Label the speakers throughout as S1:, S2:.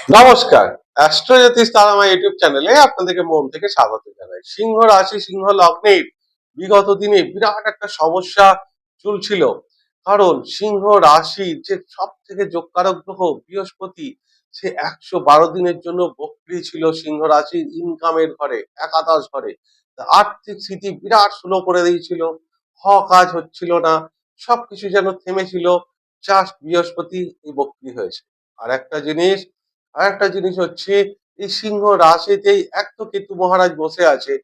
S1: নমস্কার। অ্যাস্ট্রোজ্যোতিষ তারামা ইউটিউব চ্যানেলে আপনাদেরকে মন থেকে স্বাগত জানাই। সিংহ রাশি সিংহ লগ্নের বিগত দিনে বিরাট একটা সমস্যা চলছিল। কারণ সিংহ রাশির যে সব থেকে যোগকারক গ্রহ বৃহস্পতি, সে ১১২ দিনের জন্য বক্রী ছিল সিংহ রাশির ইনকামের ঘরে, একাদশ ঘরে। আর্থিক স্থিতি বিরাট স্লো করে দিয়েছিল, কাজ হচ্ছিল না, সবকিছু যেন থেমেছিল। জাস্ট বৃহস্পতি এই বক্রী হয়েছে। আর একটা জিনিস হচ্ছে, এই সিংহ রাশিতেই এক তো কেতু মহারাজ বসে আছে,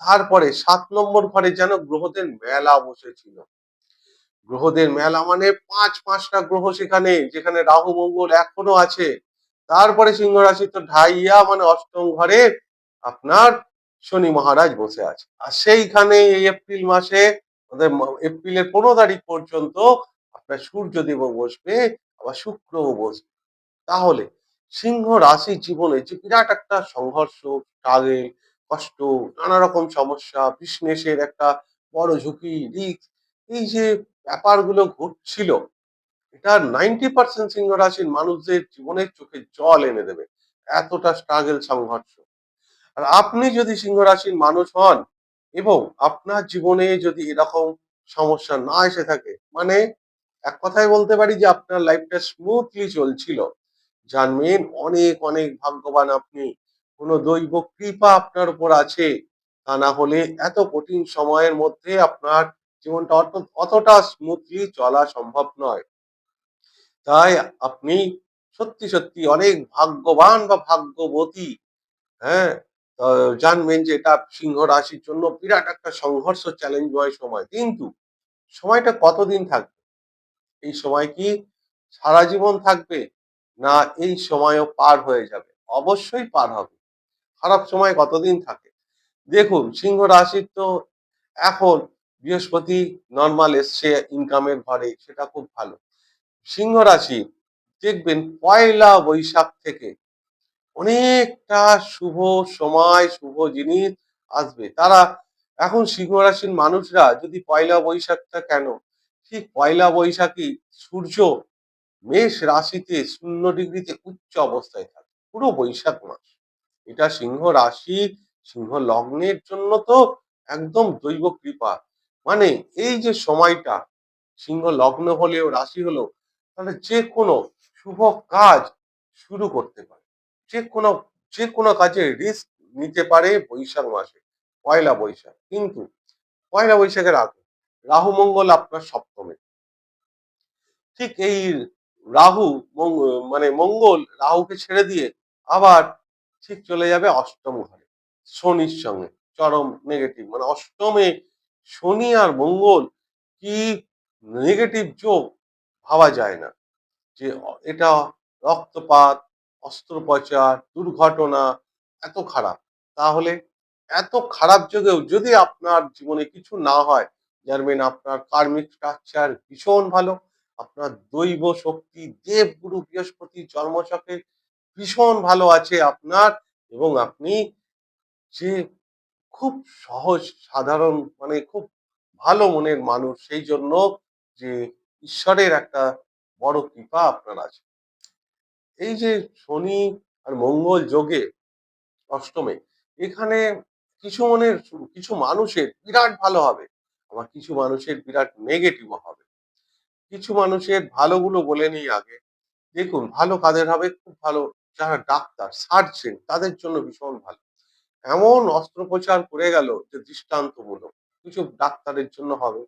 S1: তারপরে ৭ নম্বর ঘরে যেন গ্রহদের মেলা বসেছিল। গ্রহদের মেলা মানে পাঁচটা গ্রহ সেখানে, যেখানে রাহু মঙ্গল এখনো আছে। তারপরে সিংহ রাশি তো ঢাইয়া মানে অষ্টম ঘরে আপনার শনি মহারাজ বসে আছে। আর সেইখানে এই এপ্রিল মাসে, এপ্রিলের ১৫ তারিখ পর্যন্ত আপনার সূর্যদেবও বসবে, আবার শুক্রও বসবে। তাহলে সিংহ রাশির জীবনে যে বিরাট একটা সংঘর্ষ, স্ট্রাগল, কষ্ট, নানা রকম সমস্যা, বিজনেসের একটা বড় ঝুঁকি, রিস্ক, এই যে ব্যাপারগুলো ঘটছিল, এটা 90% সিংহ রাশির মানুষদের জীবনের চোখে জল এনে দেবে। এতটা স্ট্রাগল, সংঘর্ষ। আর আপনি যদি সিংহ রাশির মানুষ হন এবং আপনার জীবনে যদি এরকম সমস্যা না এসে থাকে, মানে এক কথায় বলতে পারি যে আপনার লাইফটা স্মুথলি চলছিল, জানবেন অনেক অনেক ভাগ্যবান আপনি। কোনো দৈব কৃপা আপনার উপর আছে। তা না হলে এত কঠিন সময়ের মধ্যে আপনার জীবনটা অতটা স্মুথলি চলা সম্ভব নয়। তাই আপনি সত্যি সত্যি অনেক ভাগ্যবান বা ভাগ্যবতী। হ্যাঁ, তো জানবেন যে এটা সিংহ রাশির জন্য বিরাট একটা সংঘর্ষ, চ্যালেঞ্জময় সময়। কিন্তু সময়টা কতদিন থাকবে? এই সময় কি সারা জীবন থাকবে, না এই সময়ও পার হয়ে যাবে? অবশ্যই পার হবে। খারাপ সময় কতদিন থাকে? দেখুন, সিংহ রাশির তো এখন বৃহস্পতি নর্মাল এসছে ইনকামের ঘরে, সেটা খুব ভালো। সিংহ রাশি দেখবেন ১লা বৈশাখ থেকে অনেকটা শুভ সময়, শুভ জিনিস আসবে। তারা এখন সিংহ রাশির মানুষরা যদি ১লা বৈশাখটা কেন, ঠিক ১লা বৈশাখী সূর্য মেষ রাশিতে ০ ডিগ্রিতে উচ্চ অবস্থায় থাকে পুরো বৈশাখ মাস। এটা সিংহ রাশি, সিংহ লগ্নের জন্য তো একদম দৈব কৃপা। মানে এই যে সময়টা, সিংহ লগ্ন হলেও রাশি হলেও, তাহলে যে কোনো শুভ কাজ শুরু করতে পারে, যে কোনো যে কোনো কাজে রিস্ক নিতে পারে বৈশাখ মাসে, ১লা বৈশাখ। কিন্তু ১লা বৈশাখের আগে রাহু মঙ্গল আপনার সপ্তমে। ঠিক এই রাহু মানে মঙ্গল রাহুকে ছেড়ে দিয়ে আবার ঠিক চলে যাবে অষ্টম ঘরে শনির সঙ্গে। চরম নেগেটিভ, মানে অষ্টমে শনি আর মঙ্গল, কি নেগেটিভ যোগ ভাবা যায় না। যে এটা রক্তপাত, অস্ত্রোপচার, দুর্ঘটনা, এত খারাপ। তাহলে এত খারাপ যুগেও যদি আপনার জীবনে কিছু না হয়, জানবেন আপনার কার্মিক স্ট্রাকচার ভীষণ ভালো। আপনার দৈব শক্তি, দেবগুরু বৃহস্পতি জন্মছকে ভীষণ ভালো আছে আপনার। এবং আপনি যে খুব সহজ সাধারণ, মানে খুব ভালো মনের মানুষ, সেই জন্য যে ঈশ্বরের একটা বড় কৃপা আপনার আছে। এই যে শনি আর মঙ্গল যোগে অষ্টমে, এখানে কিছু মানুষের বিরাট ভালো হবে, আবার কিছু মানুষের বিরাট নেগেটিভও হবে। কিছু মানুষের ভালোগুলো বলে নিই আগে। দেখুন, ভালো কাদের হবে? খুব ভালো যারা ডাক্তার, সার্জেন, তাদের জন্য ভীষণ ভালো। এমন অস্ত্রোপচার করে গেল যে দৃষ্টান্তমূলক, কিছু ডাক্তারের জন্য হবে।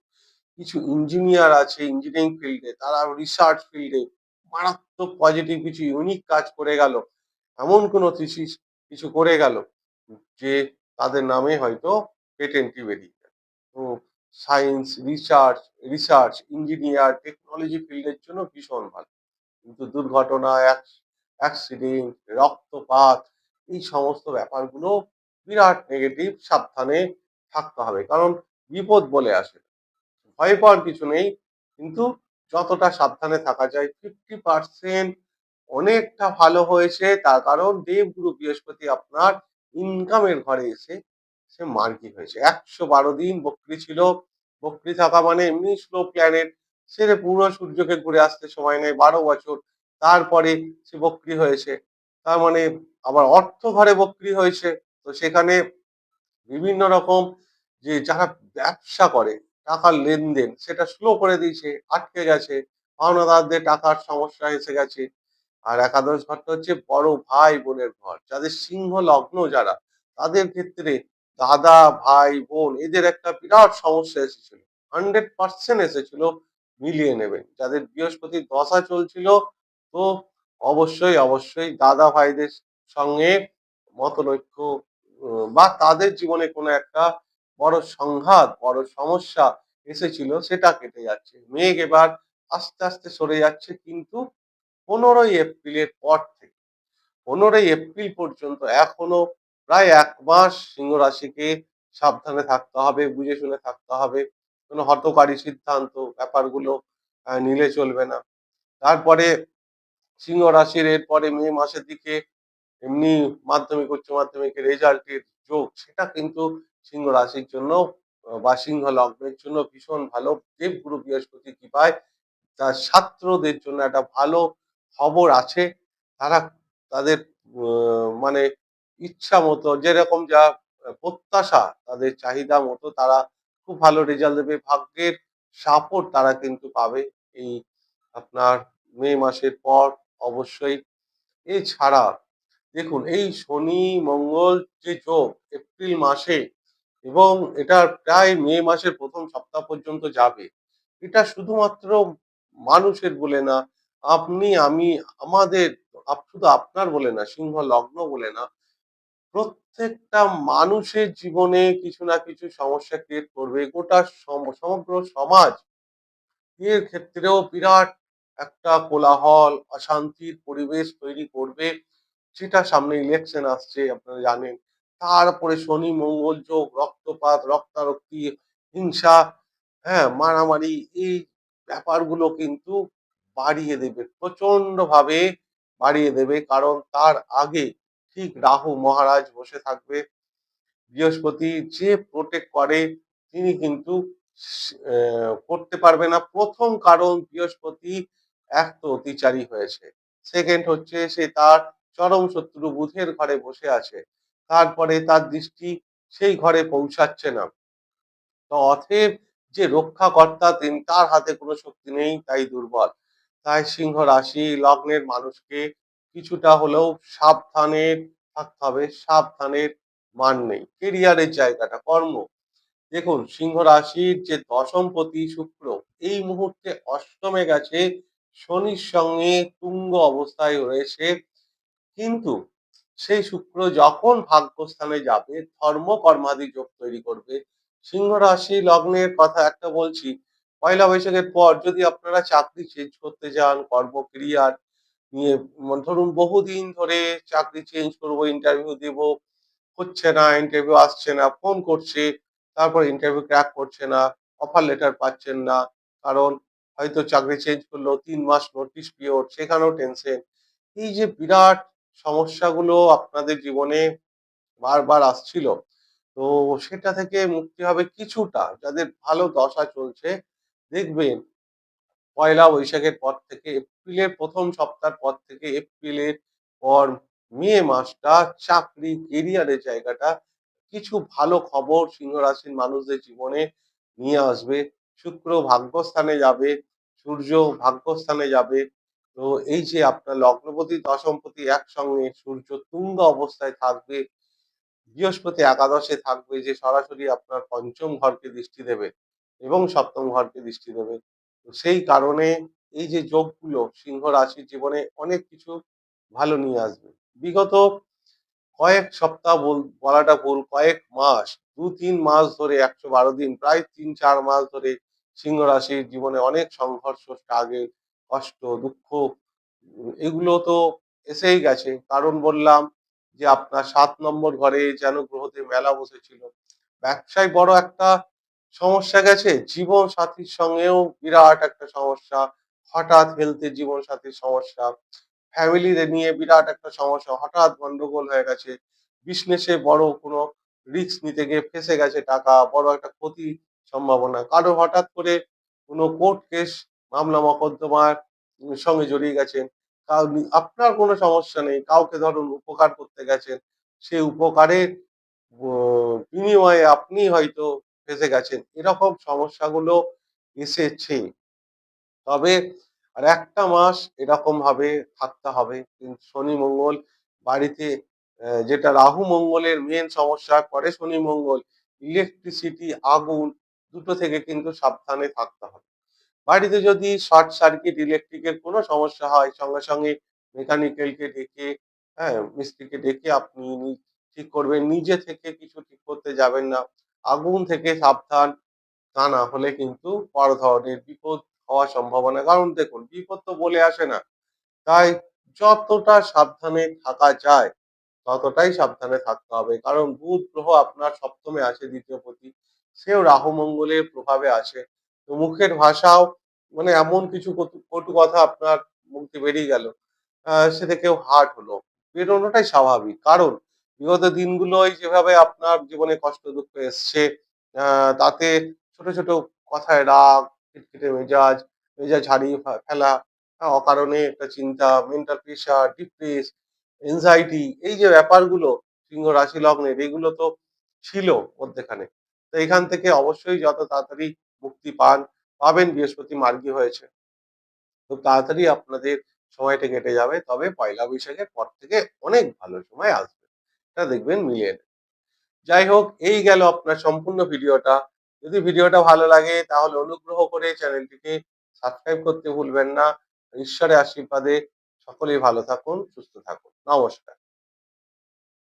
S1: কিছু ইঞ্জিনিয়ার আছে ইঞ্জিনিয়ারিং ফিল্ডে, তারা রিসার্চ ফিল্ডে মারাত্মক পজিটিভ কিছু ইউনিক কাজ করে গেল, এমন কোনো থিসিস কিছু করে গেল যে তাদের নামে হয়তো পেটেন্টি বেরিয়ে গেল। তো সায়েন্স, রিসার্চ, ইঞ্জিনিয়ার, টেকনোলজি ফিল্ডের জন্য ভীষণ ভালো। কিন্তু দুর্ঘটনা, অ্যাক্সিডেন্ট, রক্তপাত, এই সমস্ত ব্যাপারগুলো বিরাট নেগেটিভ, সাবধানে থাকতে হবে। কারণ বিপদ বলে আসে, ভয় পাওয়ার কিছু নেই। কিন্তু যতটা সাবধানে থাকা যায়, 50% অনেকটা ভালো হয়েছে। তার কারণ দেবগুরু বৃহস্পতি আপনার ইনকামের ঘরে এসে সে মার্গী হয়েছে। ১১২ দিন বক্রী ছিল। বক্রী থাকা মানে এমনি স্লো প্ল্যানেট, সে পুরো সূর্যকে ঘুরে আসতে সময় নেয় ১২ বছর। তারপরে সে বক্রী হয়েছে। তার মানে আবার অর্থ ঘরে বক্রি হয়েছে। তো সেখানে বিভিন্ন রকম যে যারা ব্যবসা করে, টাকার লেনদেন সেটা স্লো করে দিয়েছে, আটকে গেছে। পাওনাদারদের টাকার সমস্যা এসে গেছে। আর একাদশ ঘরটা হচ্ছে বড় ভাই বোনের ঘর। যাদের সিংহ লগ্ন যারা, তাদের ক্ষেত্রে দাদা, ভাই, বোন এদের একটা বিরাট সমস্যা এসেছিল। 100% এসেছিল, মিলিয়ে নেবেন। যাদের বৃহস্পতির দশা চলছিল, তো অবশ্যই দাদা ভাইদের সঙ্গে মতনৈক্য বা তাদের জীবনে কোনো একটা বড় সংঘাত, বড় সমস্যা এসেছিল, সেটা কেটে যাচ্ছে। মেঘ এবার আস্তে সরে যাচ্ছে, কিন্তু 15ই এপ্রিলের পর থেকে 15ই এপ্রিল পর্যন্ত এখনো প্রায় 1 মাস সিংহ রাশিকে সাবধানে থাকতে হবে, বুঝে শুনে থাকতে হবে। কোনো হঠকারী সিদ্ধান্ত ব্যাপারগুলো নিলে চলবে না। তারপরে সিংহ রাশির এরপরে মে মাসের দিকে এমনি মাধ্যমিক উচ্চ মাধ্যমিকের রেজাল্টের যোগ, সেটা কিন্তু সিংহ রাশির জন্য বা সিংহ লগ্নের জন্য ভীষণ ভালো। দেবগুরু বৃহস্পতির কৃপায় তার ছাত্রদের জন্য একটা ভালো খবর আছে। তারা তাদের মানে ইচ্ছা মতো যেরকম যা প্রত্যাশা, তাদের চাহিদা মতো তারা খুব ভালো রেজাল্ট দেবে। ভাগ্যের সাপোর্ট তারা কিন্তু পাবে এই আপনার মে মাসের পর অবশ্যই। এছাড়া দেখুন, এই শনি মঙ্গল যে যোগ এপ্রিল মাসে, এবং এটা প্রায় মে মাসের প্রথম সপ্তাহ পর্যন্ত যাবে। এটা শুধুমাত্র মানুষের বলে না, আপনি আমি আমাদের শুধু আপনার বলে না, সিংহ লগ্ন বলে না, প্রত্যেকটা মানুষের জীবনে কিছু না কিছু সমস্যা ক্রিয়েট করবে। গোটা সমগ্র সমাজ এর ক্ষেত্রেও বিরাট একটা কোলাহল, অশান্তির পরিবেশ তৈরি করবে। সেটা সামনে ইলেকশন আসছে, আপনারা জানেন। তারপরে শনি মঙ্গল যোগ, রক্তপাত, রক্তারক্তি, হিংসা, হ্যাঁ, মারামারি, এই ব্যাপারগুলো কিন্তু বাড়িয়ে দেবে, প্রচন্ড ভাবে বাড়িয়ে দেবে। কারণ তার আগে ঠিক রাহু মহারাজ বসে থাকবে। বৃহস্পতি যে প্রোটেক্ট করে, তিনি কিন্তু করতে পারবে না। প্রথম কারণ, বৃহস্পতি এক তো অতিচারী হয়েছে, সেকেন্ড হচ্ছে সে তার চরম শত্রু বুধের ঘরে বসে আছে, তারপরে তার দৃষ্টি সেই ঘরে পৌঁছাচ্ছে না। তো অতএব যে রক্ষাকর্তা, তিনি তার হাতে কোনো শক্তি নেই, তাই দুর্বল। তাই সিংহ রাশি লগ্নের মানুষকে কিছুটা হলেও সাবধানে থাকতে হবে। সাবধানের মান নেই। কেরিয়ারের জায়গাটা, কর্ম, দেখুন সিংহ রাশির যে দশমপতি শুক্র এই মুহূর্তে অষ্টমে গেছে, শনির সঙ্গে তুঙ্গ অবস্থায় রয়েছে। কিন্তু সেই শুক্র যখন ভাগ্যস্থানে যাবে, ধর্ম কর্মাদি যোগ তৈরি করবে। সিংহ রাশি লগ্নের কথা একটা বলছি, পয়লা বৈশাখের পর যদি আপনারা চাকরি চেঞ্জ করতে যান, কর্মক্রিয়ার নিয়ে, ধরুন বহুদিন ধরে চাকরি চেঞ্জ করব, ইন্টারভিউ দেব, হচ্ছে না, ইন্টারভিউ আসছে না, ফোন করছে, তারপর ইন্টারভিউ ক্র্যাক করছে না, অফার লেটার পাচ্ছেন না, কারণ হয়তো চাকরি চেঞ্জ করলো, 3 মাস নোটিশ পিরিয়ড, সেখানেও টেনশন। এই যে বিরাট সমস্যাগুলো আপনাদের জীবনে বারবার আসছিল, তো সেটা থেকে মুক্তি হবে কিছুটা। যাদের ভালো দশা চলছে, দেখবেন পয়লা বৈশাখের পর থেকে, এপ্রিলের প্রথম সপ্তাহের পর থেকে, এপ্রিলের পর মে মাসটা চাকরি কেরিয়ারের জায়গাটা কিছু ভালো খবর সিংহ রাশির মানুষদের জীবনে নিয়ে আসবে। শুক্র ভাগ্যস্থানে যাবে, সূর্য ভাগ্যস্থানে যাবে। তো এই যে আপনার লগ্নপতি দশমপতি একসঙ্গে, সূর্য তুঙ্গ অবস্থায় থাকবে, বৃহস্পতি একাদশে থাকবে, যে সরাসরি আপনার পঞ্চম ঘরকে দৃষ্টি দেবে এবং সপ্তম ঘরকে দৃষ্টি দেবে। তো সেই কারণে এই যে যোগগুলো সিংহ রাশির জীবনে অনেক কিছু ভালো নিয়ে আসবে। বিগত কয়েক সপ্তাহ বলাটা ভুল, কয়েক মাস, 2-3 মাস ধরে, 112 দিন, প্রায় 3-4 মাস ধরে সিংহ রাশির জীবনে অনেক সংঘর্ষ, স্ট্রাগল, কষ্ট, দুঃখ, এগুলো তো এসেই গেছে। কারণ বললাম যে আপনার 7 নম্বর ঘরে যেন গ্রহদের মেলা বসেছিল। ব্যবসায় বড় একটা সমস্যা গেছে, জীবন সাথীর সঙ্গেও বিরাট একটা সমস্যা, হঠাৎ হেলথে জীবন সাথীর সমস্যা, ফ্যামিলি নিয়ে বিরাট একটা সমস্যা, হঠাৎ গন্ডগোল হয়ে গেছে, বিজনেসে বড় কোনো রিস্ক নিতে গিয়ে ফেঁসে গেছে টাকা, বড় একটা ক্ষতি সম্ভাবনা, কারো হঠাৎ করে কোনো কোর্ট কেস, মামলা মকদ্দমার সঙ্গে জড়িয়ে গেছেন। আপনার কোনো সমস্যা নেই, কাউকে ধরুন উপকার করতে গেছেন, সেই উপকারের বিনিময়ে আপনি হয়তো ফেঁসে গেছেন, এরকম সমস্যাগুলো এসেছে। তবে আর একটা মাস এরকম ভাবে থাকতে হবে, কিন্তু শনি মঙ্গল বাড়িতে যেটা রাহু মঙ্গলের মেন সমস্যা করে শনি মঙ্গল, ইলেকট্রিসিটি, আগুন দুটো থেকে কিন্তু সাবধানে থাকতে হবে। বাড়িতে যদি শর্ট সার্কিট, ইলেকট্রিকের কোনো সমস্যা হয়, সঙ্গে সঙ্গে মেকানিক্যালকে ডেকে, হ্যাঁ, মিস্ত্রিকে ডেকে আপনি ঠিক করবেন। নিজে থেকে কিছু ঠিক করতে যাবেন না। আগুন থেকে সাবধান, তা না হলে কিন্তু বড় ধরনের বিপদ হওয়ার সম্ভাবনা। কারণ দেখুন, বিপদ তো বলে আসে না। তাই যতটা সাবধানে থাকা যায় ততটাই সাবধানে থাকতে হবে। কারণ বুধ গ্রহ আপনার সপ্তমে আছে, দ্বিতীয় পতি। সেও রাহু মঙ্গলের প্রভাবে আছে। তো মুখের ভাষাও, মানে এমন কিছু কটু কটু কথা আপনার মুখ দিয়ে বেরিয়ে গেল, সেটা কেউ হার্ট হলো। বেরোনোটাই স্বাভাবিক। কারণ বিগত দিনগুলোয় যেভাবে আপনার জীবনে কষ্ট দুঃখ এসছে, তাতে ছোট ছোট কথায় রাগ, খিটখিটে মেজাজ, মেজাজ হারিয়ে ফেলা, অকারণে একটা চিন্তা, মেন্টাল প্রেশার, ডিপ্রেস, এনজাইটি, এই যে ব্যাপারগুলো সিংহ রাশি লগ্নের, এগুলো তো ছিল মধ্যেখানে। তো এখান থেকে অবশ্যই যত তাড়াতাড়ি মুক্তি পাবেন, বৃহস্পতি মার্গী হয়েছে, খুব তাড়াতাড়ি আপনাদের সময়টা কেটে যাবে। তবে পয়লা বৈশাখের পর থেকে অনেক ভালো সময় আসবে, এটা দেখবেন মিলিয়ে নেবে। যাই হোক, এই গেল আপনার সম্পূর্ণ ভিডিওটা। যদি ভিডিওটা ভালো লাগে তাহলে অনুগ্রহ করে চ্যানেলটিকে সাবস্ক্রাইব করতে ভুলবেন না। ঈশ্বরের আশীর্বাদে সকলেই ভালো থাকুন, সুস্থ থাকুন। নমস্কার।